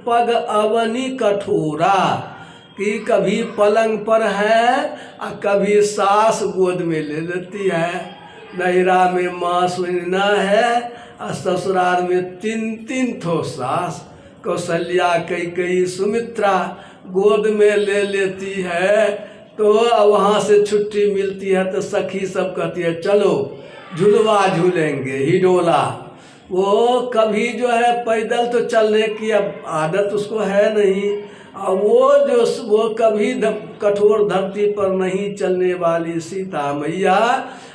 पग अवनी कठोरा, कि कभी पलंग पर है और कभी सास गोद में ले लेती है। नैरा में माँ सुनना है और ससुराल में 3-3 ठो सास। कौशल्या कैकेयी सुमित्रा गोद में ले लेती है। तो वहाँ से छुट्टी मिलती है तो सखी सब कहती है चलो झुलवा झूलेंगे हिडोला। वो कभी जो है पैदल तो चलने की अब आदत उसको है नहीं, और वो कभी कठोर धरती पर नहीं चलने वाली सीता मैया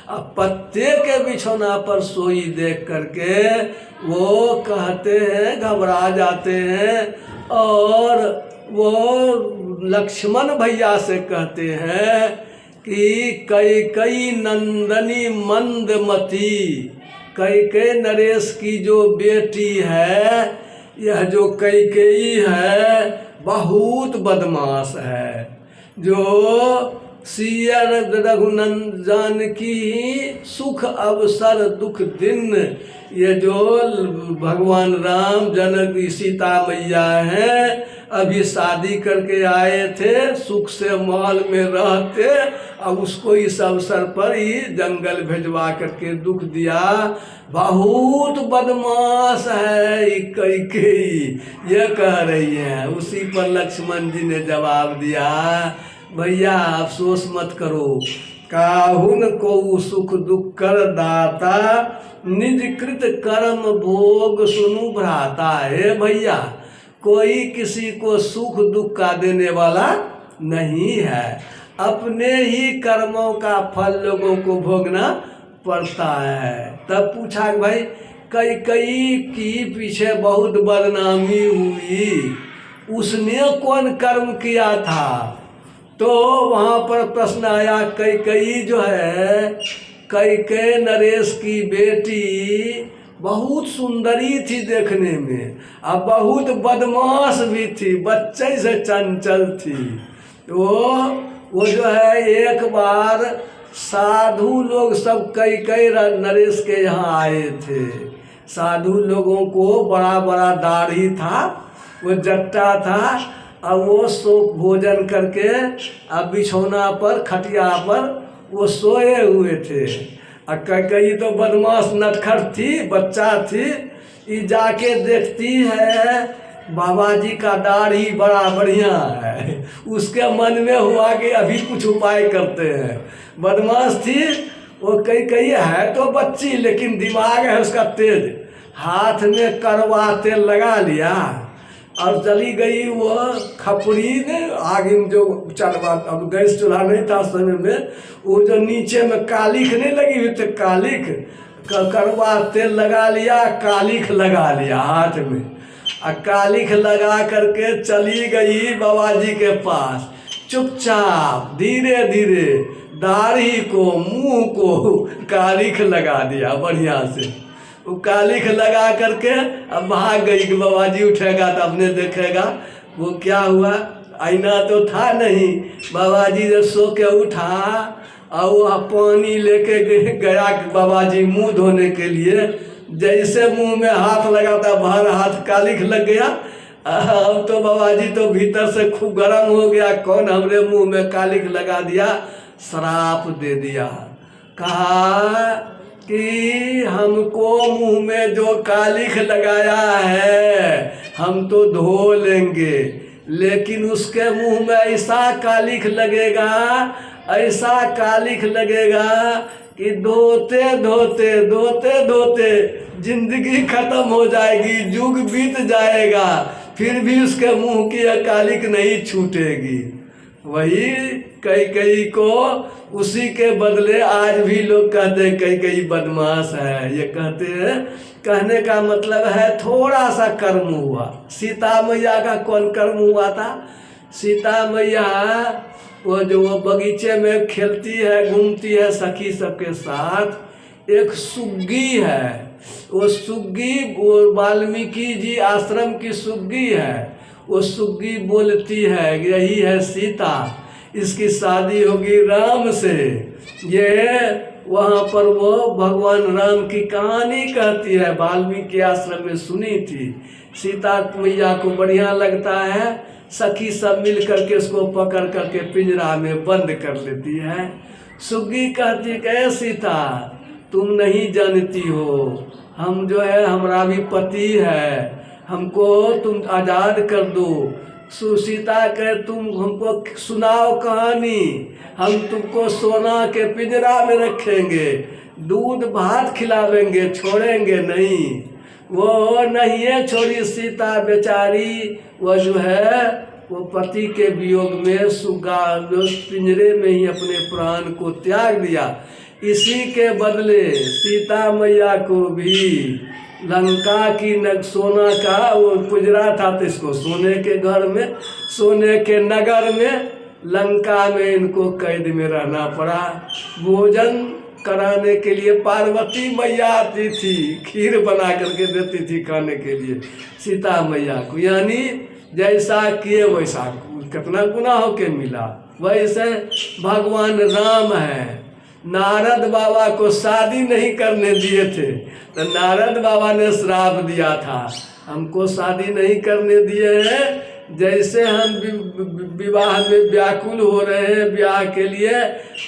अब पत्ते के बिछौना पर सोई देख करके वो कहते हैं, घबरा जाते हैं और वो लक्ष्मण भैया से कहते हैं कि कैकेयी नंदनी मंदमती, कैकेयी नरेश की जो बेटी है, यह जो कैकेयी है बहुत बदमाश है। जो सियर रघुनंदन की सुख अवसर दुख दिन, ये जो भगवान राम जनक सीता मैया हैं अभी शादी करके आए थे, सुख से महल में रहते, अब उसको इस अवसर पर ही जंगल भेजवा करके दुख दिया। बहुत बदमाश है कैकेयी, ये कह रही है। उसी पर लक्ष्मण जी ने जवाब दिया, भैया अफसोस मत करो, काहुन को सुख दुख कर दाता, निज कृत कर्म भोग सुनु भ्राता। है भैया, कोई किसी को सुख दुख का देने वाला नहीं है, अपने ही कर्मों का फल लोगों को भोगना पड़ता है। तब पूछा भाई कैकेयी की पीछे बहुत बदनामी हुई, उसने कौन कर्म किया था? तो वहाँ पर प्रश्न आया, कैकेयी जो है, कैकेयी नरेश की बेटी बहुत सुंदरी थी देखने में, और बहुत बदमाश भी थी, बच्चे से चंचल थी। तो वो जो है एक बार साधु लोग सब कैकेयी नरेश के यहाँ आए थे। साधु लोगों को बड़ा बड़ा दाढ़ी था, वो जट्टा था, अब वो सो भोजन करके अब बिछौना पर खटिया पर वो सोए हुए थे। और कैकेयी तो बदमाश नटखट थी, बच्चा थी, ये जाके देखती है बाबा जी का दाढ़ी बड़ा बढ़िया है। उसके मन में हुआ कि अभी कुछ उपाय करते हैं। बदमाश थी वो, कैकेयी है तो बच्ची लेकिन दिमाग है उसका तेज। हाथ में करवा तेल लगा लिया और चली गई वो खपड़ी ने आग में जो चलवा, अब गैस चूल्हा नहीं था समय में, वो जो नीचे में कालिख नहीं लगी हुई थी, कालिख करवा तेल लगा लिया, कालिख लगा लिया हाथ में, और कालिख लगा करके चली गई बाबा जी के पास। चुपचाप धीरे धीरे दाढ़ी को मुंह को कालिख लगा दिया बढ़िया से। वो कालिख लगा करके अब भाग गई कि बाबा जी उठेगा तो अपने देखेगा। वो क्या हुआ, आईना तो था नहीं। बाबा जी जब सो के उठा और वो पानी लेके गया बाबा जी मुंह धोने के लिए, जैसे मुंह में हाथ लगाता बाहर हाथ कालिख लग गया। अब तो बाबा जी तो भीतर से खूब गर्म हो गया, कौन हमरे मुंह में कालिख लगा दिया, श्राप दे दिया। कहा कि हमको मुंह में जो कालिख लगाया है हम तो धो लेंगे, लेकिन उसके मुंह में ऐसा कालिख लगेगा, ऐसा कालिख लगेगा कि धोते धोते धोते धोते जिंदगी खत्म हो जाएगी, युग बीत जाएगा, फिर भी उसके मुंह की यह कालिख नहीं छूटेगी। वही कैकेयी को उसी के बदले आज भी लोग कहते हैं कैकेयी बदमाश है। ये कहते हैं, कहने का मतलब है थोड़ा सा कर्म हुआ। सीता मैया का कौन कर्म हुआ था? सीता मैया वो जो वो बगीचे में खेलती है, घूमती है सखी सबके साथ, एक सुग्गी है। वो सुग्गी वो वाल्मीकि जी आश्रम की सुग्गी है। वो सुग्गी बोलती है यही है सीता, इसकी शादी होगी राम से, ये वहाँ पर वो भगवान राम की कहानी कहती है, वाल्मीकि आश्रम में सुनी थी। सीता मैया को बढ़िया लगता है, सखी सब मिल करके उसको पकड़ करके पिंजरा में बंद कर लेती है। सुग्गी कहती है, सीता तुम नहीं जानती हो, हम जो है हमारा भी पति है, हमको तुम आज़ाद कर दो। सुसीता कहे, तुम हमको सुनाओ कहानी, हम तुमको सोना के पिंजरा में रखेंगे, दूध भात खिलावेंगे, छोड़ेंगे नहीं। वो नहीं है छोड़ी सीता बेचारी, वो जो है वो पति के वियोग में सुगा पिंजरे में ही अपने प्राण को त्याग दिया। इसी के बदले सीता मैया को भी लंका की सोना का वो पिंजरा था, तो इसको सोने के घर में, सोने के नगर में, लंका में इनको कैद में रहना पड़ा। भोजन कराने के लिए पार्वती मैया आती थी, खीर बना करके देती थी खाने के लिए सीता मैया को। यानी जैसा किए वैसा कितना गुनाहों के मिला। वैसे भगवान राम है, नारद बाबा को शादी नहीं करने दिए थे, तो नारद बाबा ने श्राप दिया था, हमको शादी नहीं करने दिए हैं। जैसे हम विवाह में व्याकुल हो रहे हैं ब्याह के लिए,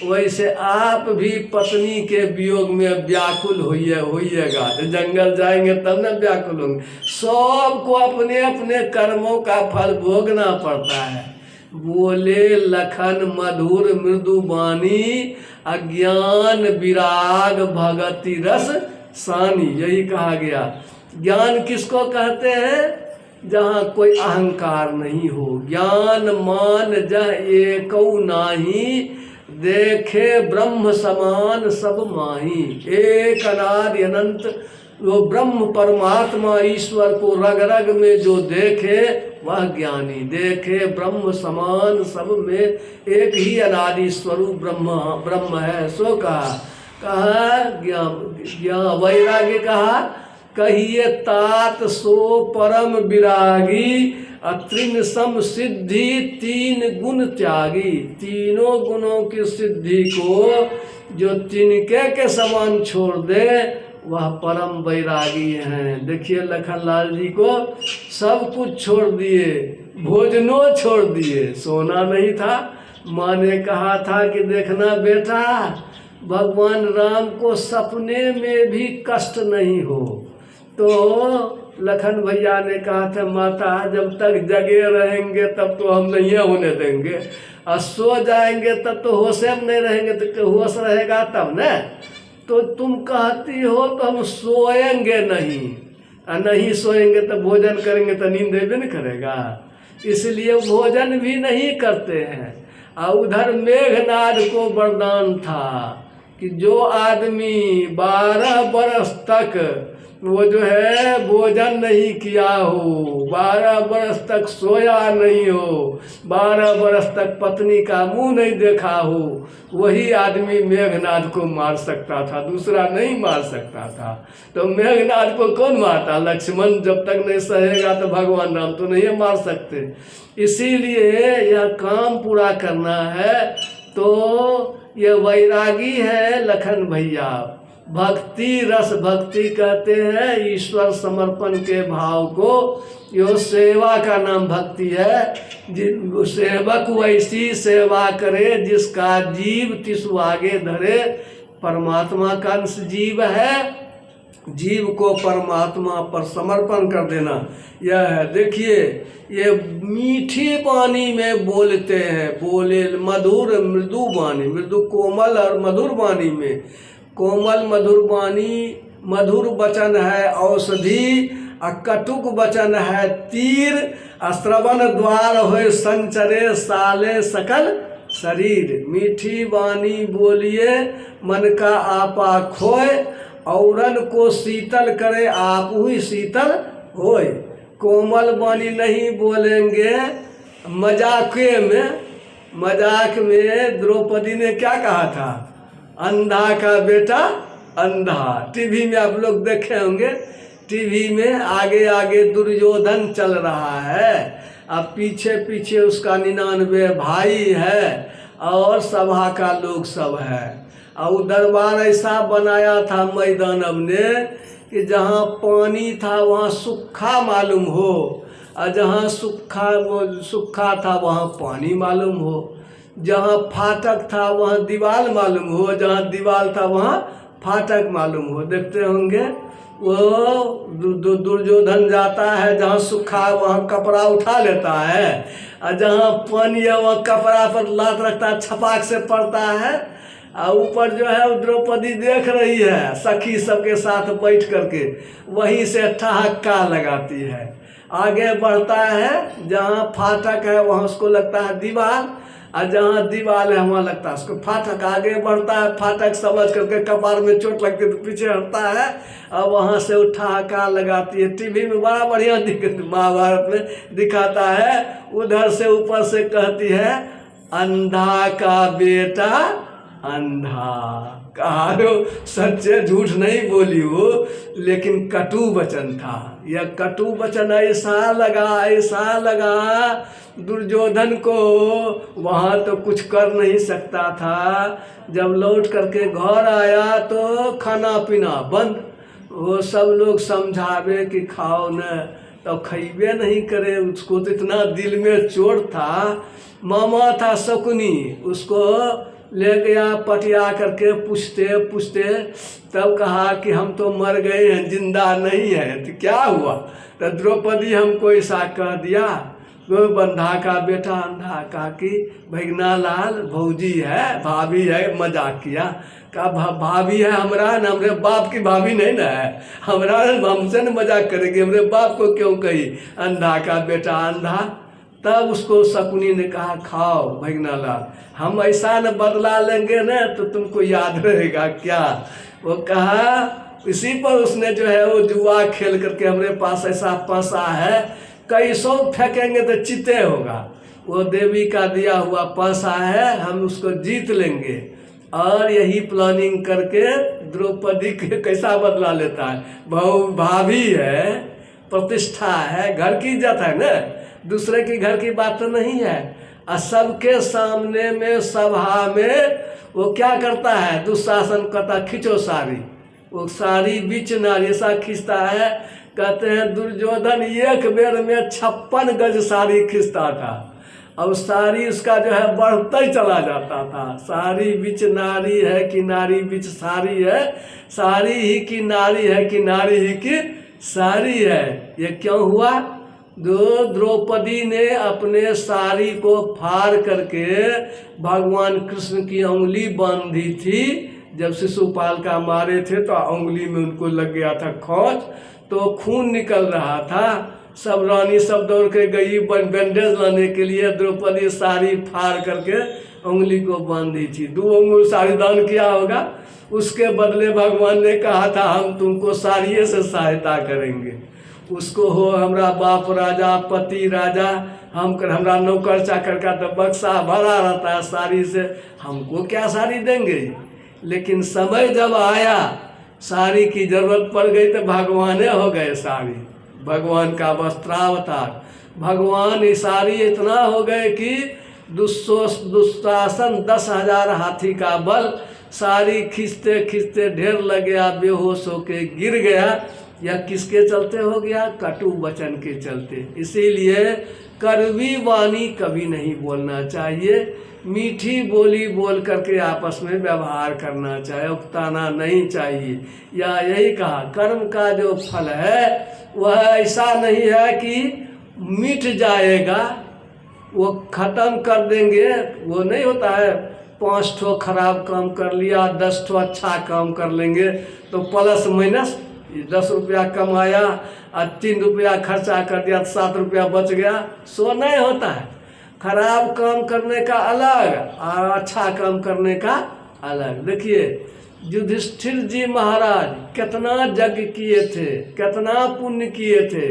वैसे आप भी पत्नी के वियोग में व्याकुल होइएगा। तो जंगल जाएंगे तब न व्याकुल होंगे। सबको अपने अपने कर्मों का फल भोगना पड़ता है। बोले लखन मधुर मृदु वाणी, अज्ञान विराग भगति रस सानी। यही कहा गया। ज्ञान किसको कहते हैं? जहाँ कोई अहंकार नहीं हो। ज्ञान मान जह एकौ नाही, देखे ब्रह्म समान सब माही। एक अनादि अनंत वो ब्रह्म परमात्मा ईश्वर को रग रग में जो देखे वह ज्ञानी। देखे ब्रह्म समान सब में एक ही अनादि स्वरूप ब्रह्म है, सो कहा ज्ञान वैराग्य कहा। कहिए तात सो परम विरागी, अत्रिन सम सिद्धि तीन गुण त्यागी। तीनों गुणों की सिद्धि को जो तिनके के समान छोड़ दे वह परम वैरागी हैं। देखिए लखनलाल जी को सब कुछ छोड़ दिए, भोजनों छोड़ दिए, सोना नहीं था। माँ ने कहा था कि देखना बेटा, भगवान राम को सपने में भी कष्ट नहीं हो। तो लखन भैया ने कहा था, माता जब तक जगे रहेंगे तब तो हम नहीं होने देंगे, और सो जाएंगे तब तो होश में नहीं रहेंगे, तो होश रहेगा तब न। तो तुम कहती हो तो हम सोएंगे नहीं, और नहीं सोएंगे तो भोजन करेंगे तो नींद भी नहीं करेगा, इसलिए भोजन भी नहीं करते हैं। और उधर मेघनाद को वरदान था कि जो आदमी 12 बरस तक वो जो है भोजन नहीं किया हो, 12 बरस तक सोया नहीं हो, 12 बरस तक पत्नी का मुंह नहीं देखा हो, वही आदमी मेघनाद को मार सकता था, दूसरा नहीं मार सकता था। तो मेघनाद को कौन मारता? लक्ष्मण जब तक नहीं सहेगा तो भगवान राम तो नहीं मार सकते। इसीलिए यह काम पूरा करना है। तो ये वैरागी है लखन भैया। भक्ति रस, भक्ति कहते हैं ईश्वर समर्पण के भाव को। यो सेवा का नाम भक्ति है। सेवक वैसी सेवा करे जिसका जीव तिसु आगे धरे। परमात्मा का अंश जीव है, जीव को परमात्मा पर समर्पण कर देना यह है। देखिए ये मीठी वाणी में बोलते हैं, बोले मधुर मृदु वाणी, मृदु कोमल और मधुर वाणी में। कोमल मधुर वाणी, मधुर वचन है औषधि, कटुक वचन है तीर। श्रवण द्वार होए संचरे साले सकल शरीर। मीठी वाणी बोलिए मन का आपा खोए, औरन को शीतल करे आप ही शीतल होए। कोमल वाणी नहीं बोलेंगे मजाक में द्रौपदी ने क्या कहा था? अंधा का बेटा अंधा। टीवी में आप लोग देखे होंगे, टीवी में आगे आगे दुर्योधन चल रहा है, अब पीछे पीछे उसका 99 भाई है और सभा का लोग सब है। और वो दरबार ऐसा बनाया था मैदानव ने कि जहाँ पानी था वहाँ सूखा मालूम हो, और जहाँ सूखा था वहाँ पानी मालूम हो, जहाँ फाटक था वहाँ दीवार मालूम हो, जहाँ दीवार था वहाँ फाटक मालूम हो। देखते होंगे वो दुर्योधन जाता है, जहाँ सूखा है वहाँ कपड़ा उठा लेता है, और जहाँ पानी है वहाँ कपड़ा पर लात रखता है, छपाक से पड़ता है, और ऊपर जो है द्रौपदी देख रही है सखी सबके साथ बैठ करके, वहीं से ठहाका लगाती है। आगे बढ़ता है, जहाँ फाटक है वहाँ उसको लगता है दीवार, और जहाँ दीवार है वहाँ लगता है उसको फाटक। आगे बढ़ता है, फाटक समझ करके कपार में चोट लगती है तो पीछे हटता है, और वहाँ से ठहाका लगाती है। टीवी में बड़ा बढ़िया महाभारत में दिखाता है। उधर से ऊपर से कहती है अंधा का बेटा अंधा। कहा लो सच्चे, झूठ नहीं बोली वो, लेकिन कटु वचन था। यह कटु वचन ऐसा लगा दुर्योधन को, वहाँ तो कुछ कर नहीं सकता था। जब लौट करके घर आया तो खाना पीना बंद। वो सब लोग समझावे कि खाओ न, तो खइबे नहीं करे। उसको तो इतना दिल में चोट था। मामा था शकुनी, उसको ले गया पटिया करके पूछते तब कहा कि हम तो मर गए हैं, जिंदा नहीं है। तो क्या हुआ? तो द्रौपदी हमको ऐसा कह दिया, वो बंधा का बेटा अंधा। कहा कि भगना लाल भौजी है, भाभी है, मजाक किया। कहा भाभी है हमरा न, हमरे बाप की भाभी नहीं ना है, हमरा हमसे न मजाक करेगी, हमरे बाप को क्यों कही अंधा का बेटा अंधा। तब उसको शकुनी ने कहा खाओ भगना लाल, हम ऐसा न बदला लेंगे न तो तुमको याद रहेगा क्या। वो कहा, इसी पर उसने जो है वो जुआ खेल करके हमरे पास ऐसा पैसा है, कई सौ फेंकेंगे तो चिते होगा। वो देवी का दिया हुआ पैसा है, हम उसको जीत लेंगे। और यही प्लानिंग करके द्रौपदी के कैसा बदला लेता है। भाभी है, प्रतिष्ठा है, घर की इज्जत है ना, दूसरे के घर की बात तो नहीं है। और सबके सामने में सभा में वो क्या करता है, दुशासन कहता खींचो साड़ी। वो साड़ी बीच नारी ऐसा खींचता है, कहते हैं दुर्योधन एक बेर में 56 गज साड़ी खींचता था। और साड़ी उसका जो है बढ़ता ही चला जाता था। साड़ी बीच नारी है कि नारी बीच साड़ी है, साड़ी ही की नारी है कि नारी ही की साड़ी है। ये क्यों हुआ? द्रौपदी ने अपने साड़ी को फाड़ करके भगवान कृष्ण की उंगली बांधी थी। जब शिशुपाल का मारे थे तो उंगली में उनको लग गया था खौच, तो खून निकल रहा था। सब रानी सब दौड़ के गई बैंडेज लाने के लिए। द्रौपदी साड़ी फाड़ करके उंगली को बांधी थी। 2 उंगली साड़ी दान किया होगा। उसके बदले भगवान ने कहा था हम तुमको साड़िये से सहायता करेंगे। उसको हो हमरा बाप राजा, पति राजा, हमरा नौकर चाकर का तो बक्सा भरा रहता है साड़ी से, हमको क्या साड़ी देंगे। लेकिन समय जब आया साड़ी की जरूरत पड़ गई तो भगवाने हो गए साड़ी। भगवान का वस्त्रावतार भगवान। साड़ी इतना हो गए कि दुशासन 10,000 हाथी का बल, साड़ी खींचते खींचते ढेर लग गया, बेहोश होके गिर गया। यह किसके चलते हो गया? कटु वचन के चलते। इसीलिए कड़वी वाणी कभी नहीं बोलना चाहिए, मीठी बोली बोल करके आपस में व्यवहार करना चाहिए, उकताना नहीं चाहिए। या यही कहा कर्म का जो फल है वह ऐसा नहीं है कि मिट जाएगा, वो खत्म कर देंगे, वो नहीं होता है। 5 ठो खराब काम कर लिया, 10 ठो अच्छा काम कर लेंगे तो प्लस माइनस 10 रुपया कमाया और 3 रुपया खर्चा कर दिया तो 7 रुपया बच गया। सो नहीं होता है। खराब काम करने का अलग और अच्छा काम करने का अलग। देखिए युधिष्ठिर जी महाराज कितना यज्ञ किए थे, कितना पुण्य किए थे।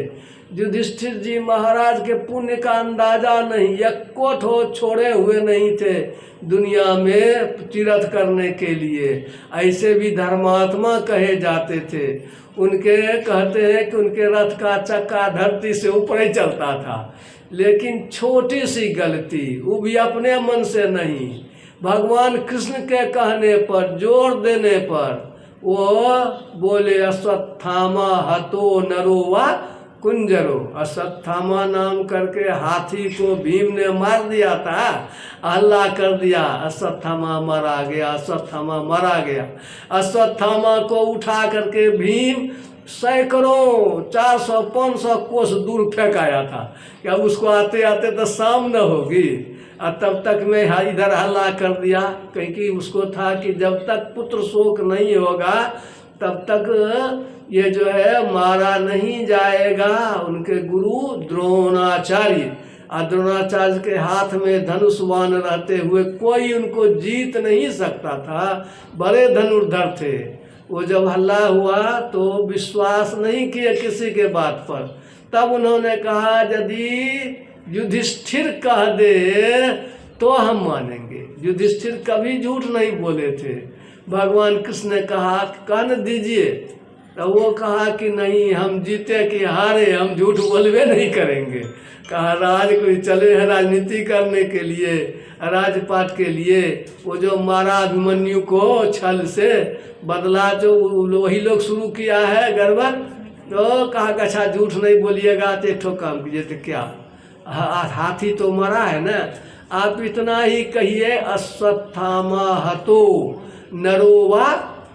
युधिष्ठिर जी महाराज के पुण्य का अंदाजा नहीं, एको ठो छोड़े हुए नहीं थे दुनिया में तीर्थ करने के लिए। ऐसे भी धर्मात्मा कहे जाते थे। उनके कहते हैं कि उनके रथ का चक्का धरती से ऊपर ही चलता था। लेकिन छोटी सी गलती, वो भी अपने मन से नहीं, भगवान कृष्ण के कहने पर, जोर देने पर वो बोले अश्वत्थामा हतो नरो वा कुंजरो। अश्वत्थामा नाम करके हाथी को भीम ने मार दिया था, हल्ला कर दिया, अश्वत्थामा मारा गया, अश्वत्थामा मारा गया। अश्वत्थामा को उठा करके भीम सैकड़ों 400-500 कोस दूर फेंकाया था कि अब उसको आते आते तो शाम न होगी। और तब तक मैं इधर हल्ला कर दिया, क्योंकि उसको था कि जब तक पुत्र शोक नहीं होगा तब तक ये जो है मारा नहीं जाएगा। उनके गुरु द्रोणाचार्य, और द्रोणाचार्य के हाथ में धनुष बाण रहते हुए कोई उनको जीत नहीं सकता था, बड़े धनुर्धर थे। वो जब हल्ला हुआ तो विश्वास नहीं किए किसी के बात पर। तब उन्होंने कहा यदि युधिष्ठिर कह दे तो हम मानेंगे। युधिष्ठिर कभी झूठ नहीं बोले थे। भगवान कृष्ण ने कहा कन दीजिए, तो वो कहा कि नहीं, हम जीते कि हारे हम झूठ बोलबे नहीं करेंगे। कहा राज कोई चले हैं राजनीति करने के लिए, राजपाट के लिए। वो जो मारा अभिमन्यु को छल से, बदला जो वही लोग शुरू किया है गड़बड़। तो कहा कि अच्छा झूठ नहीं बोलिएगा तो एक ठो काम कीजिए, तो क्या हाथी तो मरा है ना, आप इतना ही कहिए अश्वत्थामा हतो नरो वा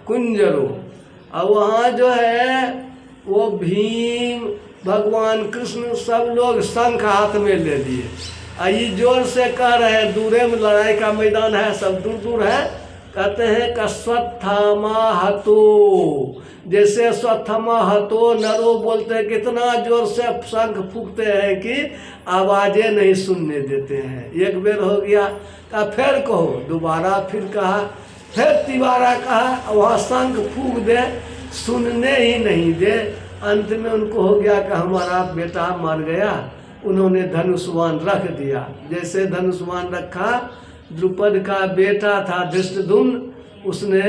कुंजरो। और वहाँ जो है वो भीम, भगवान कृष्ण सब लोग शंख हाथ में ले लिए। ये जोर से कह रहे हैं, दूरे में लड़ाई का मैदान है, सब दूर दूर है। कहते हैं कि अश्वत्थामा हतो, जैसे अश्वत्थामा हतो नरो बोलते हैं, कितना जोर से शंख फूंकते हैं कि आवाजें नहीं सुनने देते हैं। एक बेर हो गया, कहा फिर कहो, दोबारा फिर कहा, फिर तिबारा कहा, वहाँ शंख फूंक दे, सुनने ही नहीं दे। अंत में उनको हो गया कि हमारा बेटा मर गया। उन्होंने धनुष्वान रख दिया। जैसे धनुष्वान रखा, द्रुपद का बेटा था धृष्टद्युम्न, उसने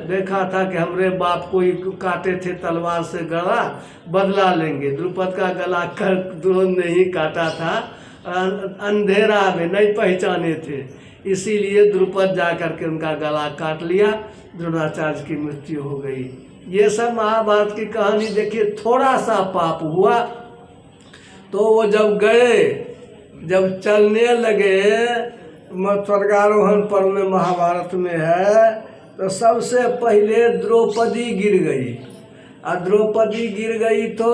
देखा था कि हमरे बाप को काटे थे तलवार से गला, बदला लेंगे। द्रुपद का गला कर द्रोण ने ही काटा था, अंधेरा में नहीं पहचाने थे, इसीलिए द्रुपद जा करके उनका गला काट लिया। द्रोणाचार्य की मृत्यु हो गई। ये सब महाभारत की कहानी देखिए। थोड़ा सा पाप हुआ तो वो जब गए, जब चलने लगे, स्वर्गारोहण पर्व में महाभारत में है, तो सबसे पहले द्रौपदी गिर गई। और द्रौपदी गिर गई तो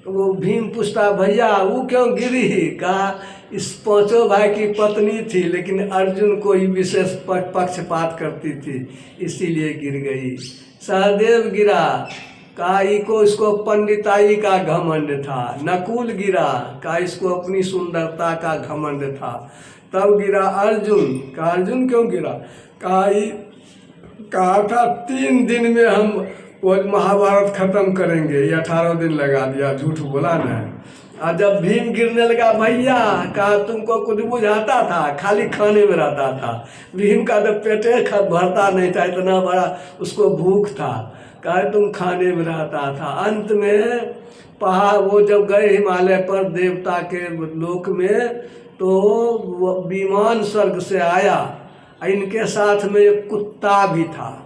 वो भीम पूछता भैया वो क्यों गिरी? कहा इस पांचों भाई की पत्नी थी, लेकिन अर्जुन को ही विशेष पक्षपात करती थी, इसीलिए गिर गई। सहदेव गिरा, कहा इसको पंडिताई का घमंड था। नकुल गिरा, कहा इसको अपनी सुंदरता का घमंड था। तब गिरा अर्जुन, कहा अर्जुन क्यों गिरा? कहा था 3 दिन में हम वो महाभारत खत्म करेंगे, ये 18 दिन लगा दिया, झूठ बोला ना। और जब भीम गिरने लगा, भैया कहा तुमको कुछ बुझाता था, खाली खाने में रहता था। भीम का तो पेटे भरता नहीं था, इतना बड़ा उसको भूख था, कहा तुम खाने में रहता था। अंत में पहाड़, वो जब गए हिमालय पर देवता के लोक में, तो विमान स्वर्ग से आया, इनके साथ में एक कुत्ता भी था।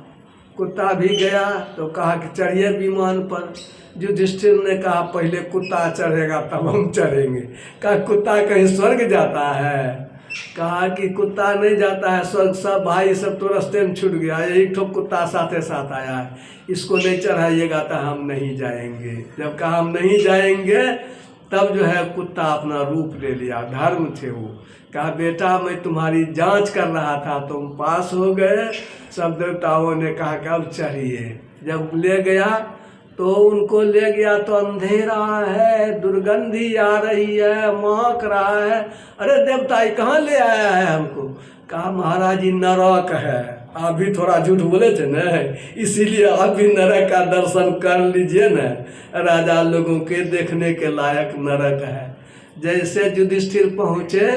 कुत्ता भी गया तो कहा कि चढ़िए विमान पर। युधिष्ठिर ने कहा पहले कुत्ता चढ़ेगा तब हम चढ़ेंगे। कहा कुत्ता कहीं स्वर्ग जाता है? कहा कि कुत्ता नहीं जाता है स्वर्ग, सब भाई सब तो रास्ते में छूट गया, एक ठो कुत्ता साथे साथ आया है, इसको नहीं चढ़ाइएगा तो हम नहीं जाएंगे। जब कहा हम नहीं जाएंगे, तब जो है कुत्ता अपना रूप ले लिया, धर्म थे वो। कहा बेटा मैं तुम्हारी जांच कर रहा था, तुम पास हो गए। सब देवताओं ने कहा कि अब चढ़िए। जब ले गया तो उनको ले गया तो अंधेरा है, दुर्गंधी आ रही है, महक रहा है। अरे देवता ये कहाँ ले आया है हमको? कहा महाराज जी नरक है। आप भी थोड़ा झूठ बोले थे ना, इसीलिए आप भी नरक का दर्शन कर लीजिए ना, राजा लोगों के देखने के लायक नरक है। जैसे युधिष्ठिर पहुँचे,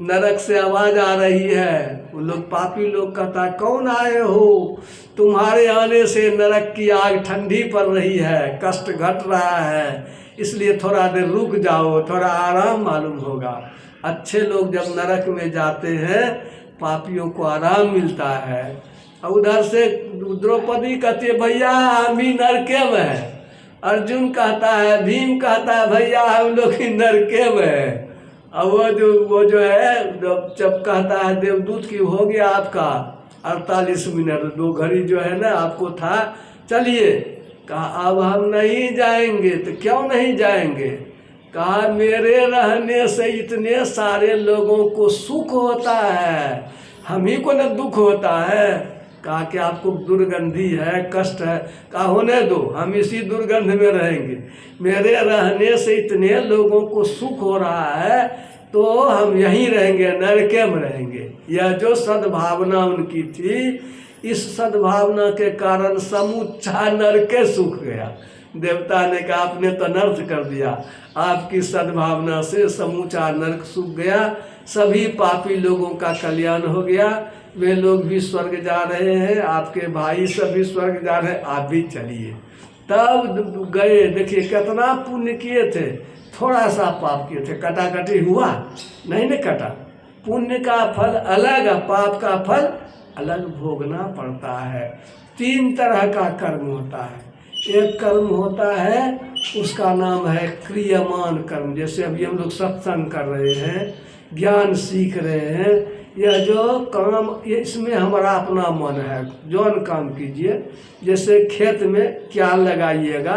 नरक से आवाज़ आ रही है। वो लोग पापी लोग कहता कौन आए हो? तुम्हारे आने से नरक की आग ठंडी पड़ रही है, कष्ट घट रहा है, इसलिए थोड़ा देर रुक जाओ, थोड़ा आराम मालूम होगा। अच्छे लोग जब नरक में जाते हैं पापियों को आराम मिलता है। और उधर से द्रौपदी कहती है भैया हम भी नरके में है। अर्जुन कहता है, भीम कहता है भैया हम लोग ही नरके में है। अब वो जो है जब कहता है देवदूत की हो गया आपका 48 मिनट, 2 घड़ी जो है ना आपको था, चलिए। कहा अब हम नहीं जाएंगे। तो क्यों नहीं जाएंगे? कहा मेरे रहने से इतने सारे लोगों को सुख होता है, हम ही को न दुख होता है। कहा कि आपको दुर्गंधी है, कष्ट है। कहा होने दो, हम इसी दुर्गंध में रहेंगे। मेरे रहने से इतने लोगों को सुख हो रहा है तो हम यहीं रहेंगे, नरके में रहेंगे। यह जो सद्भावना उनकी थी, इस सद्भावना के कारण समूचा नरके सूख गया। देवता ने कहा आपने तो अनर्थ कर दिया, आपकी सद्भावना से समूचा नरक सूख गया, सभी पापी लोगों का कल्याण हो गया। वे लोग भी स्वर्ग जा रहे हैं, आपके भाई सभी स्वर्ग जा रहे हैं, आप भी चलिए। तब गए, देखिए कितना पुण्य किए थे, थोड़ा सा पाप किए थे, कटाकटी हुआ नहीं न कटा। पुण्य का फल अलग, पाप का फल अलग भोगना पड़ता है। 3 तरह का कर्म होता है। एक कर्म होता है उसका नाम है क्रियमान कर्म, जैसे अभी हम लोग सत्संग कर रहे हैं, ज्ञान सीख रहे हैं। यह जो काम, इसमें हमारा अपना मन है, जौन काम कीजिए। जैसे खेत में क्या लगाइएगा,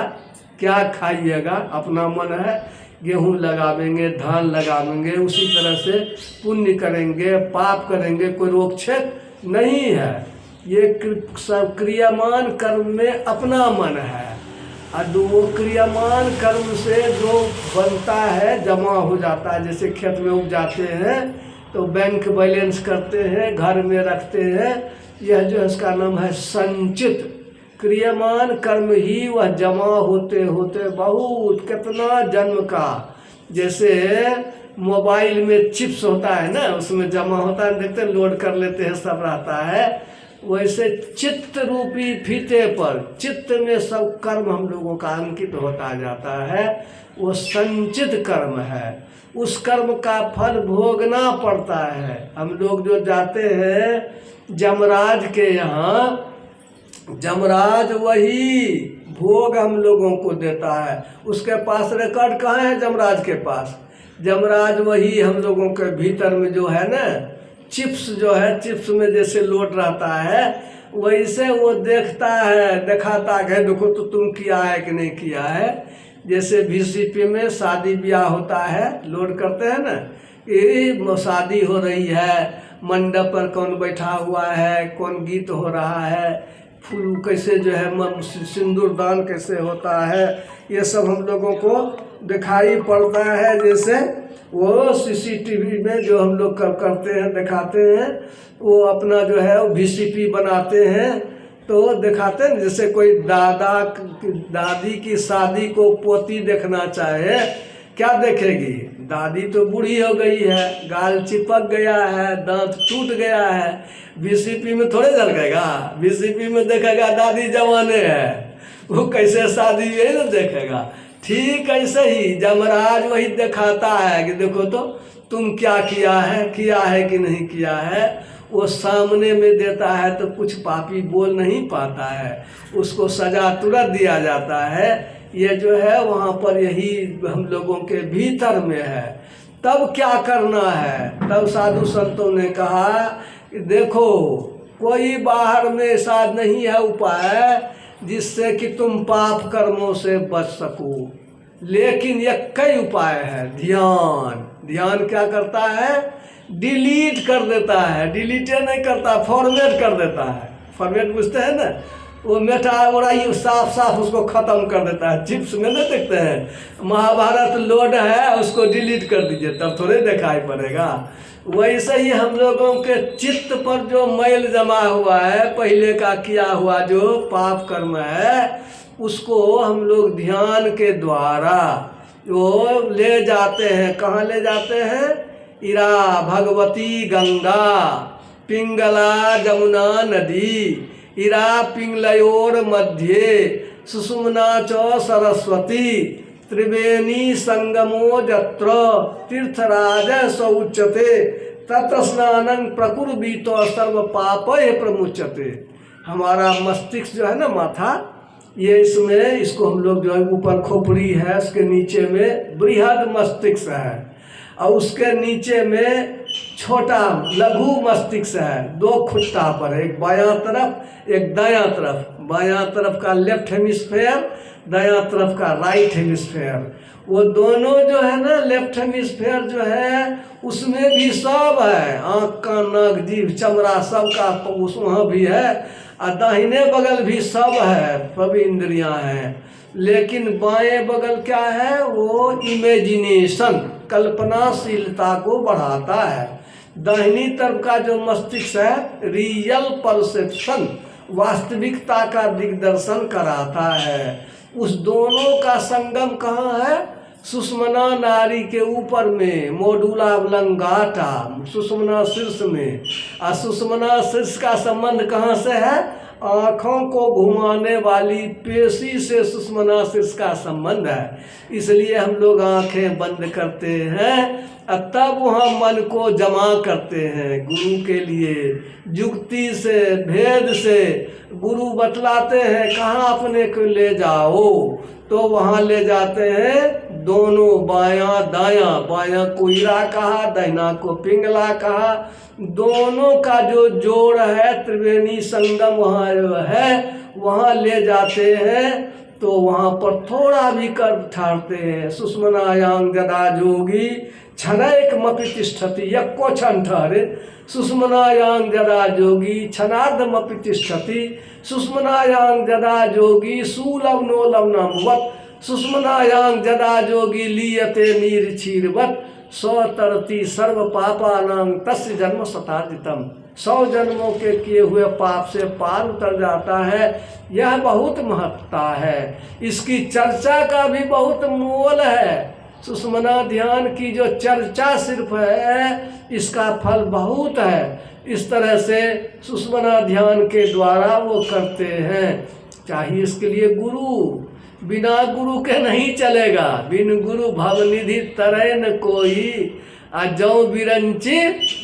क्या खाइएगा, अपना मन है। गेहूँ लगावेंगे, धान लगावेंगे, उसी तरह से पुण्य करेंगे, पाप करेंगे, कोई रोक छेक नहीं है। ये सब क्रियामान कर्म में अपना मन है। और वो क्रियामान कर्म से जो बनता है, जमा हो जाता है। जैसे खेत में उपजाते हैं तो बैंक बैलेंस करते हैं, घर में रखते हैं, यह जो इसका नाम है संचित क्रियमान कर्म ही वह जमा होते होते बहुत कितना जन्म का। जैसे मोबाइल में चिप्स होता है ना, उसमें जमा होता है, देखते हैं लोड कर लेते हैं, सब रहता है। वैसे चित्त रूपी फीते पर, चित्त में सब कर्म हम लोगों का अंकित होता जाता है, वो संचित कर्म है। उस कर्म का फल भोगना पड़ता है। हम लोग जो जाते हैं जमराज के यहाँ, जमराज वही भोग हम लोगों को देता है। उसके पास रिकॉर्ड कहाँ है? जमराज के पास। जमराज वही हम लोगों के भीतर में जो है ना, चिप्स जो है, चिप्स में जैसे लोड रहता है, वैसे वो देखता है, दिखाता है, देखो तो तुम किया है कि नहीं किया है। जैसे VCP में शादी ब्याह होता है, लोड करते हैं ना, ये शादी हो रही है, मंडप पर कौन बैठा हुआ है, कौन गीत हो रहा है, फूल कैसे जो है, सिंदूर दान कैसे होता है, ये सब हम लोगों को दिखाई पड़ता है। जैसे वो CCTV में जो हम लोग करते हैं, दिखाते हैं, वो अपना जो है वो VCP बनाते हैं तो दिखाते हैं। जैसे कोई दादी की शादी को पोती देखना चाहे, क्या देखेगी? दादी तो बूढ़ी हो गई है, गाल चिपक गया है, दांत टूट गया है, VCP में थोड़े झलकेगा। VCP में देखेगा दादी जवाने है, वो कैसे शादी है ना देखेगा। ठीक ऐसे ही जमराज वही दिखाता है कि देखो तो तुम क्या किया है कि नहीं किया है। वो सामने में देता है तो कुछ पापी बोल नहीं पाता है, उसको सजा तुरंत दिया जाता है। ये जो है वहाँ पर यही हम लोगों के भीतर में है। तब क्या करना है? तब साधु संतों ने कहा कि देखो कोई बाहर में ऐसा नहीं है उपाय जिससे कि तुम पाप कर्मों से बच सको, लेकिन एक कई उपाय है। ध्यान। ध्यान क्या करता है? डिलीट कर देता है। डिलीटे नहीं करता, फॉर्मेट कर देता है। फॉर्मेट बुझते हैं ना, वो मेटा उड़ाई साफ साफ उसको ख़त्म कर देता है। चिप्स में ना देखते हैं महाभारत लोड है, उसको डिलीट कर दीजिए तब थोड़े दिखाई पड़ेगा। वैसे ही हम लोगों के चित्त पर जो मैल जमा हुआ है, पहले का किया हुआ जो पाप कर्म है, उसको हम लोग ध्यान के द्वारा वो ले जाते हैं। कहाँ ले जाते हैं? इरा भगवती गंगा, पिंगला जमुना नदी, इरा पिंगलयोर मध्य, सुषुम्ना च सरस्वती, त्रिवेणी संगमो जत्र तीर्थराज स उच्यते तत्स्नानं प्रकुर्वीतो सर्व पापय प्रमुच्यते। हमारा मस्तिष्क जो है ना, माथा, ये इसमें इसको हम लोग जो है ऊपर खोपड़ी है, उसके नीचे में बृहद मस्तिष्क है और उसके नीचे में छोटा लघु मस्तिष्क है। दो खुट्टा पर, एक बायां तरफ एक दायां तरफ, बायां तरफ का लेफ्ट हेमिस्फेयर, दायां तरफ का राइट हेमिस्फेयर। वो दोनों जो है ना, लेफ्ट हेमिस्फेयर जो है उसमें भी सब है, आँख कान नाक जीभ चमड़ा सब का उस वहाँ भी है, और दाहिने बगल भी सब है, सभी इंद्रियां हैं। लेकिन बाएं बगल क्या है, वो इमेजिनेशन, कल्पनाशीलता को बढ़ाता है। दाहिनी तरफ का जो मस्तिष्क है रियल परसेप्शन, वास्तविकता का दिग्दर्शन कराता है। उस दोनों का संगम कहाँ है? सुषुम्ना नाड़ी के ऊपर में, मोडुला ऑब्लंगाटा, सुषुम्ना शीर्ष में। और सुषुम्ना शीर्ष का संबंध कहाँ से है? आँखों को घुमाने वाली पेशी से सुषुम्ना शीर्ष का संबंध है। इसलिए हम लोग आँखें बंद करते हैं और तब वहाँ मन को जमा करते हैं गुरु के लिए। जुक्ति से, भेद से गुरु बतलाते हैं कहाँ अपने को ले जाओ, तो वहाँ ले जाते हैं दोनों, बायां दायां, बायां को ईरा कहा, दाहिना को पिंगला कहा, दोनों का जो जोड़ है त्रिवेणी संगम वहाँ जो है वहाँ ले जाते हैं। तो वहाँ पर थोड़ा भी कर ठाड़ते हैं। सुषुम्नायां यदा जोगी क्षणैकमपि तिष्ठति, यक्को क्षण ठहरे, सुषुम्नायां यदा जोगी क्षणार्धमपि तिष्ठति, सुषुम्नायां यदा जोगी सुलवनो लवनमवत्, सुषुम्नायां यदा जोगी लीयते नीर क्षीरवत्, 100 तरति सर्व पापानां तस्य जन्म शतार्जितम्। 100 जन्मों के किए हुए पाप से पार उतर जाता है। यह बहुत महत्ता है, इसकी चर्चा का भी बहुत मोल है। सुषुम्ना ध्यान की जो चर्चा सिर्फ है, इसका फल बहुत है। इस तरह से सुषुम्ना ध्यान के द्वारा वो करते हैं। चाहिए इसके लिए गुरु, बिना गुरु के नहीं चलेगा। बिन गुरु भवनिधि तरय न कोई, अजौ बिरंची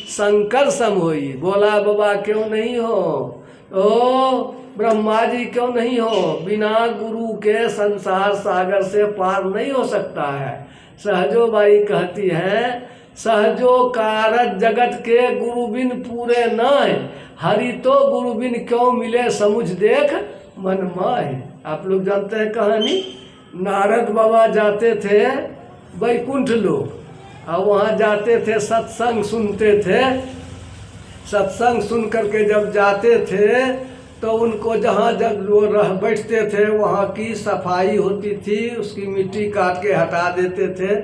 शंकर सम होई। बोला बाबा क्यों नहीं हो, ओ ब्रह्मा जी क्यों नहीं हो, बिना गुरु के संसार सागर से पार नहीं हो सकता है। सहजो बाई कहती है, सहजो कारज जगत के गुरु बिन पूरे नाय, हरि तो गुरु बिन क्यों मिले समुझ देख मन माय। आप लोग जानते हैं कहानी, नारद बाबा जाते थे वैकुंठ लोक, और वहाँ जाते थे सत्संग सुनते थे। सत्संग सुन करके जब जाते थे तो उनको जहाँ जब वो बैठते थे वहाँ की सफाई होती थी, उसकी मिट्टी काट के हटा देते थे।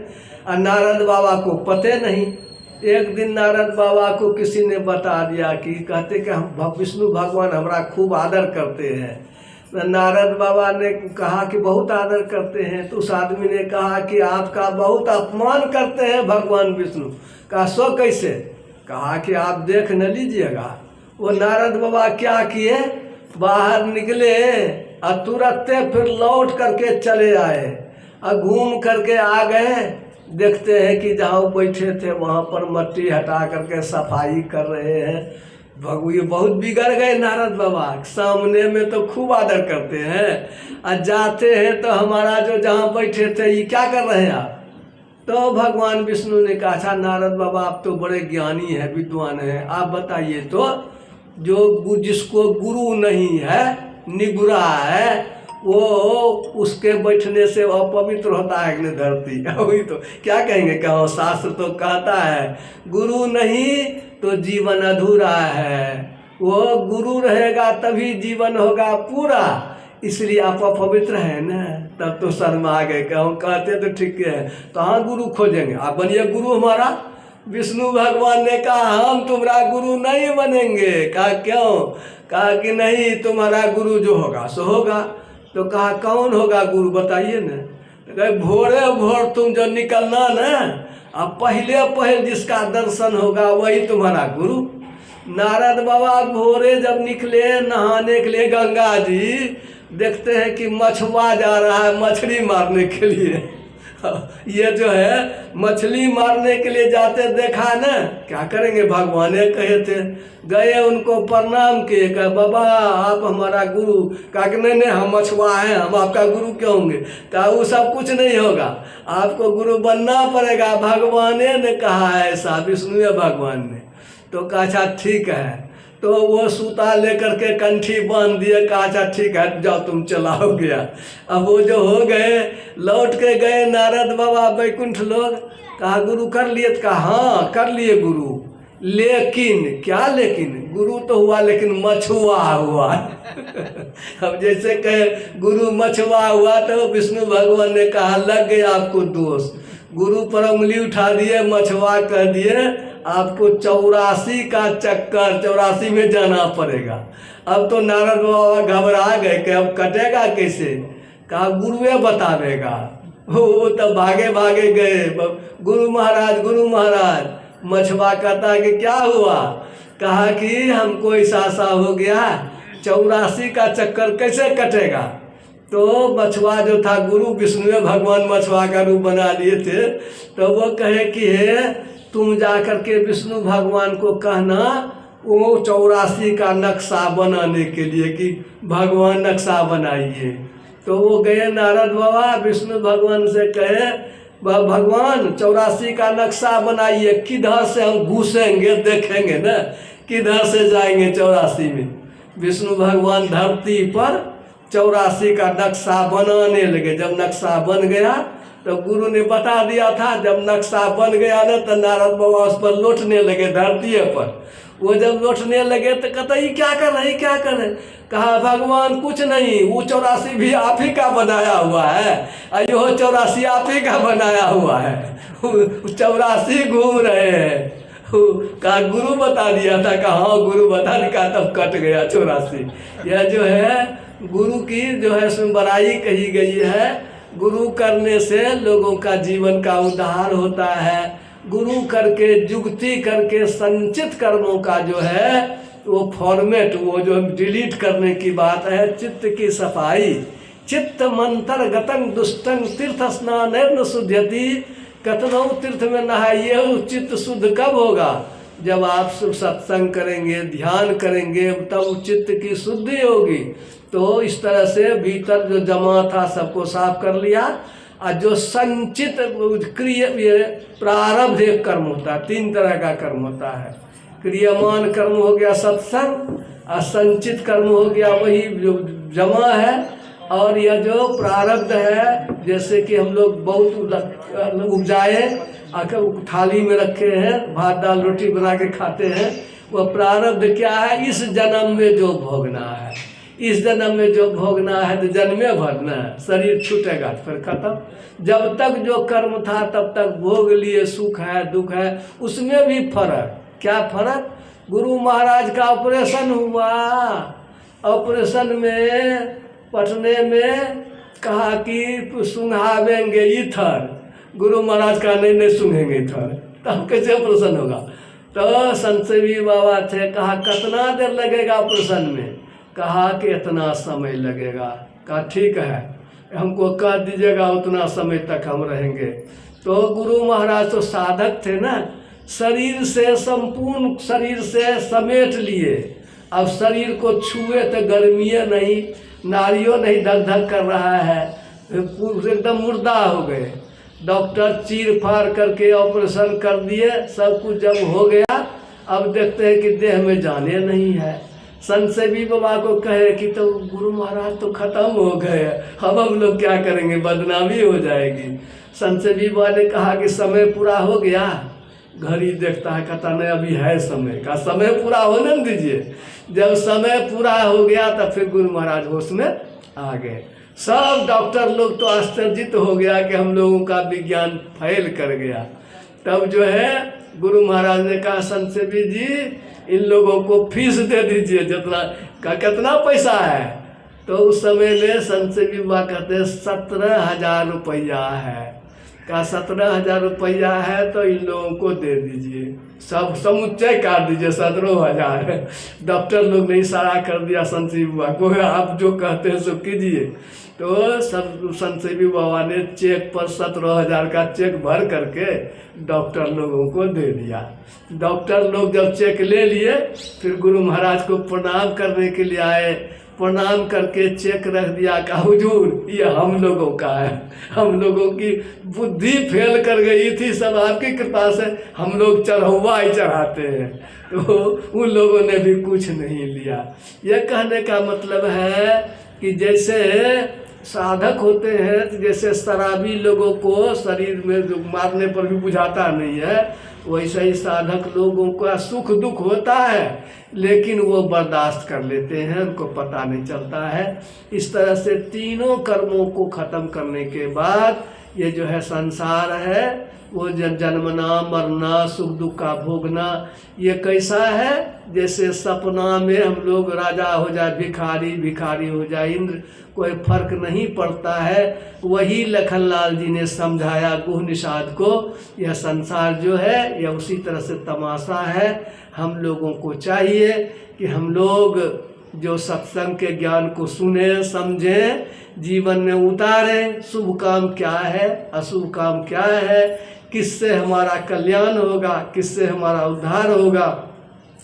और नारद बाबा को पते नहीं। एक दिन नारद बाबा को किसी ने बता दिया कि कहते कि हम विष्णु भगवान हमारा खूब आदर करते हैं। नारद बाबा ने कहा कि बहुत आदर करते हैं। तो उस आदमी ने कहा कि आपका बहुत अपमान करते हैं भगवान विष्णु। कहा सो कैसे? कहा कि आप देख न लीजिएगा। वो नारद बाबा क्या किए, बाहर निकले और तुरंत फिर लौट करके चले आए और घूम करके आ गए। देखते हैं कि जहाँ बैठे थे वहाँ पर मट्टी हटा करके सफाई कर रहे हैं। ये बहुत बिगड़ गए नारद बाबा। सामने में तो खूब आदर करते हैं और जाते हैं तो हमारा जो जहाँ बैठे थे ये क्या कर रहे हैं आप? तो भगवान विष्णु ने कहा, अच्छा नारद बाबा आप तो बड़े ज्ञानी हैं, विद्वान हैं, आप बताइए तो जो जिसको गुरु नहीं है, निगुरा है, वो उसके बैठने से अपवित्र होता है कि धरती। वही तो क्या कहेंगे, कहो शास्त्र तो कहता है गुरु नहीं तो जीवन अधूरा है। वो गुरु रहेगा तभी जीवन होगा पूरा। इसलिए आप अपवित्र हैं ना, तब तो शर्मा गए। कहते तो ठीक है, तो हाँ गुरु खोजेंगे, आप बनिए गुरु हमारा। विष्णु भगवान ने कहा हम तुम्हारा गुरु नहीं बनेंगे। कहा क्यों? कहा कि नहीं, तुम्हारा गुरु जो होगा सो होगा। तो कहा कौन होगा गुरु बताइए ना। तो कहे भोरे भोर तुम जो निकलना ना, अब पहले जिसका दर्शन होगा वही तुम्हारा गुरु। नारद बाबा भोरे जब निकले नहाने के लिए गंगा जी, देखते हैं कि मछुआ जा रहा है मछली मारने के लिए। ये जो है मछली मारने के लिए जाते देखा ना, क्या करेंगे, भगवान कहे थे, गए उनको प्रणाम किए, कहा बाबा आप हमारा गुरु, कहा कि नहीं हम मछुआ हैं, हम आपका गुरु क्यों होंगे, कहा वो सब कुछ नहीं होगा, आपको गुरु बनना पड़ेगा, भगवान ने कहा है ऐसा, विष्णु भगवान ने। तो कहा अच्छा ठीक है, तो वो सूता लेकर के कंठी बांध दिए, कहा अच्छा ठीक है जाओ तुम चलाओ गया। अब वो जो हो गए, लौट के गए नारद बाबा वैकुंठ लोग, कहा गुरु कर लिए, तो कहा हाँ कर लिए गुरु, लेकिन क्या, लेकिन गुरु तो हुआ लेकिन मछुआ हुआ। अब जैसे कहे गुरु मछुआ हुआ, तो विष्णु भगवान ने कहा लग गया आपको दोष, गुरु पर उंगली उठा दिए, मछुआ कह दिए, आपको 84 का चक्कर, 84 में जाना पड़ेगा। अब तो नारद बाबा घबरा गए कि अब कटेगा कैसे, कहा गुरुए बतावेगा। वो तो भागे भागे गए, गुरु महाराज। मछुआ कहता है कि क्या हुआ, कहा कि हमको ऐसा हो गया, 84 का चक्कर कैसे कटेगा। तो मछुआ जो था, गुरु विष्णु भगवान मछुआ का रूप बना लिए थे, तो वो कहे कि हे तुम जा कर के विष्णु भगवान को कहना वो 84 का नक्शा बनाने के लिए, कि भगवान नक्शा बनाइए। तो वो गए नारद बाबा विष्णु भगवान से कहे भगवान 84 का नक्शा बनाइए, किधर से हम घुसेंगे देखेंगे ना, किधर से जाएंगे 84 में। विष्णु भगवान धरती पर 84 का नक्शा बनाने लगे। जब नक्शा बन गया तो गुरु ने बता दिया था, जब नक्शा बन गया ना तो नारद बाबा उस पर लौटने लगे धरती पर। वो जब लौटने लगे तो कहता ये क्या कर रहे, क्या कर रहे, कहा भगवान कुछ नहीं, वो 84 भी आप ही का बनाया हुआ है, यो 84 आप ही का बनाया हुआ है, 84 घूम रहे हैं। कहा गुरु बता दिया था, कहा हाँ गुरु बता दिया, तब कट गया 84। यह जो है गुरु की जो है बड़ाई कही गई है। गुरु करने से लोगों का जीवन का उद्धार होता है। गुरु करके जुगती करके संचित कर्मों का जो है वो फॉर्मेट, वो जो डिलीट करने की बात है, चित्त की सफाई। चित्त मंत्र गतंग दुष्टंग तीर्थ स्नान न शुद्धति, कतनों तीर्थ में नहाइए, चित्त शुद्ध कब होगा, जब आप सत्संग करेंगे, ध्यान करेंगे, तब चित्त की शुद्धि होगी। तो इस तरह से भीतर जो जमा था सबको साफ कर लिया। और जो संचित क्रिय प्रारब्ध एक कर्म होता है, 3 तरह का कर्म होता है। क्रियमान कर्म हो गया सत्संग, और संचित कर्म हो गया वही जो जमा है, और यह जो प्रारब्ध है, जैसे कि हम लोग बहुत उपजाए आकर थाली में रखे हैं, भात दाल रोटी बना के खाते हैं, वह प्रारब्ध क्या है, इस जन्म में जो भोगना है, इस जन्म में जो भोगना है, तो जन्मे भरना है, शरीर छूटेगा फिर खत्म। जब तक जो कर्म था तब तक भोग लिए, सुख है दुख है, उसमें भी फर्क। क्या फर्क, गुरु महाराज का ऑपरेशन हुआ, ऑपरेशन में पटने में कहा कि सुंघावेंगे इथर, गुरु महाराज का नहीं सुंघेंगे इथर, तब कैसे ऑपरेशन होगा। तो संतसेवी बाबा थे, कहा कितना देर लगेगा ऑपरेशन में, कहा कि इतना समय लगेगा। कहा ठीक है, हमको कह दीजिएगा उतना समय तक हम रहेंगे। तो गुरु महाराज तो साधक थे ना, शरीर से संपूर्ण शरीर से समेट लिए। अब शरीर को छुए तो गर्मियाँ नहीं, नाड़ियों नहीं धक धक कर रहा है, एकदम मुर्दा हो गए। डॉक्टर चीर फाड़ करके ऑपरेशन कर दिए, सब कुछ जब हो गया, अब देखते हैं कि देह में जाने नहीं है। संतसेवी बाबा को कहे कि तो गुरु महाराज तो खत्म हो गए, अब हम लोग क्या करेंगे, बदनामी हो जाएगी। संतसेवी बाबा ने कहा कि समय पूरा हो गया। घड़ी देखता है, कहता नहीं अभी है समय, का समय पूरा होने दीजिए। जब समय पूरा हो गया तब फिर गुरु महाराज होश में आ गए। सब डॉक्टर लोग तो आश्चर्यचकित हो गया कि हम लोगों का विज्ञान फेल कर गया। तब जो है गुरु महाराज ने कहा संतसेवी जी इन लोगों को फीस दे दीजिए, जितना का कितना पैसा है। तो उस समय में संतसेवी बाबा कहते 17,000 रुपया है। का 17,000 रुपया है तो इन लोगों को दे दीजिए, सब समुच्चय काट दीजिए 17,000 है। डॉक्टर लोग ने इशारा कर दिया संजीव बाबा को, आप जो कहते हैं सो कीजिए। तो सब संजीवी बाबा ने चेक पर 17,000 का चेक भर करके डॉक्टर लोगों को दे दिया। डॉक्टर लोग जब चेक ले लिए फिर गुरु महाराज को प्रणाम करने के लिए आए, प्रणाम करके चेक रख दिया का हुजूर ये हम लोगों का है, हम लोगों की बुद्धि फेल कर गई थी, सब आपकी कृपा से हम लोग चढ़ौवा ही चढ़ाते हैं। तो उन लोगों ने भी कुछ नहीं लिया। यह कहने का मतलब है कि जैसे साधक होते हैं तो जैसे शराबी लोगों को शरीर में जो मारने पर भी बुझाता नहीं है, वैसे ही साधक लोगों का सुख दुख होता है लेकिन वो बर्दाश्त कर लेते हैं, उनको पता नहीं चलता है। इस तरह से तीनों कर्मों को खत्म करने के बाद ये जो है संसार है वो जन्मना मरना सुख दुख का भोगना, ये कैसा है जैसे सपना में हम लोग राजा हो जाए भिखारी, भिखारी हो जाए इंद्र, कोई फर्क नहीं पड़ता है। वही लखनलाल जी ने समझाया गुह निषाद को, यह संसार जो है यह उसी तरह से तमाशा है। हम लोगों को चाहिए कि हम लोग जो सत्संग के ज्ञान को सुने समझें, जीवन में उतारें, शुभ काम क्या है अशुभ काम क्या है, किससे हमारा कल्याण होगा, किससे हमारा उद्धार होगा,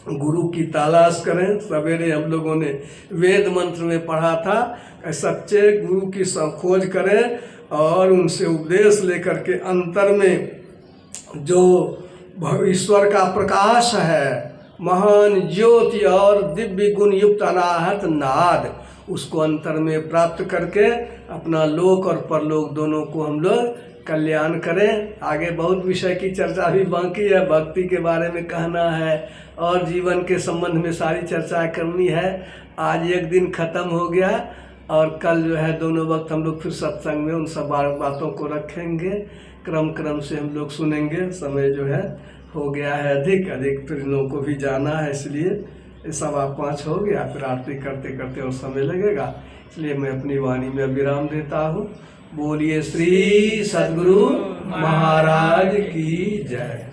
गुरु की तलाश करें। सवेरे हम लोगों ने वेद मंत्र में पढ़ा था, सच्चे गुरु की खोज करें और उनसे उपदेश लेकर के अंतर में जो ईश्वर का प्रकाश है, महान ज्योति और दिव्य गुण युक्त अनाहत नाद, उसको अंतर में प्राप्त करके अपना लोक और परलोक दोनों को हम लोग कल्याण करें। आगे बहुत विषय की चर्चा भी बाकी है, भक्ति के बारे में कहना है और जीवन के संबंध में सारी चर्चा करनी है। आज एक दिन ख़त्म हो गया और कल जो है दोनों वक्त हम लोग फिर सत्संग में उन सब बातों को रखेंगे, क्रम से हम लोग सुनेंगे। समय जो है हो गया है अधिक, फिर इन लोगों को भी जाना है, इसलिए 5:15 हो गया, फिर आरती करते करते और समय लगेगा, इसलिए मैं अपनी वाणी में विराम देता हूँ। बोलिए श्री सद्गुरु महाराज की जय।